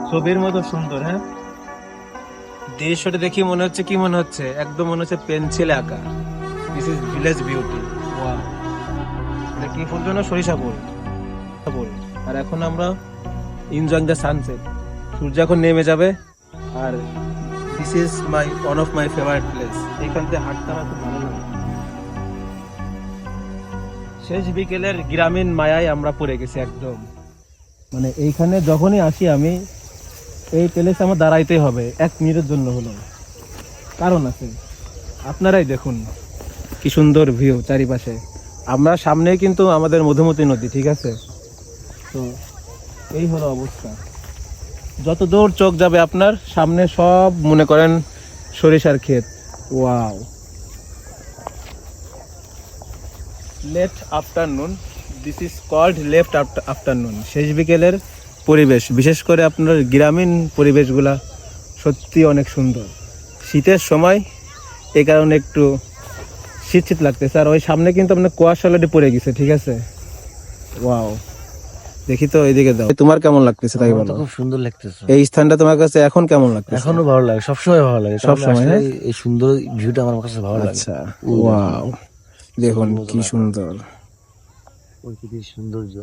ছবির মতো সুন্দর। হ্যাঁ, দৃশ্যটা দেখি মনে হচ্ছে কি মনে হচ্ছে, একদম মনে হচ্ছে পেন্সিলে আঁকা। This is village beauty. Wow, এটা কি ফুল যেন? সরিষা ফুল। ফুল। আর এখন আমরা এনজয়িং দ্য সানসেট। সূর্য এখন নেমে যাবে। আর this is my one of my favourite place. এখান থেকে হাঁটতে আমার খুব ভালো লাগে। শেষ বিকেলের গ্রামীণ মায়ায় আমরা পড়ে গেছি একদম। মানে এইখানে যখনই আসি আমি, এই প্লেসে আমার দাঁড়াইতেই হবে 1 মিনিটের জন্য হলো। কারণ আছে, আপনারাই দেখুন কি সুন্দর ভিউ চারিপাশে। আমরা সামনে কিন্তু আমাদের মধুমতি নদী, ঠিক আছে? তো এই হলো অবস্থা। যত দূর চোখ যাবে আপনার সামনে সব মনে করেন সরিষার ক্ষেত। Wow, late afternoon, this is called late afternoon. শেষ বিকেলের পরিবেশ, বিশেষ করে আপনার গ্রামীণ পরিবেশগুলা সত্যি অনেক সুন্দর। শীতের সময় এই কারণে একটু শীত শীত লাগতেছে। আর ওই সামনে কিন্তু আপনার কুয়াশা অলরেডি পড়ে গেছে, ঠিক আছে? ওয়াও, দেখি তো এইদিকে দাও। তোমার কেমন লাগতেছে তাই বলো? খুব সুন্দর লাগতেছে। এই স্থানটা তোমার কাছে এখন কেমন লাগতেছে? এখনো ভালো লাগে, সবসময় ভালো লাগে, সব সময়। হ্যাঁ, এই সুন্দর ভিউটা আমার কাছে ভালো লাগে। আচ্ছা, ওয়াও, দেখুন কি সুন্দর। প্রকৃতির সৌন্দর্য।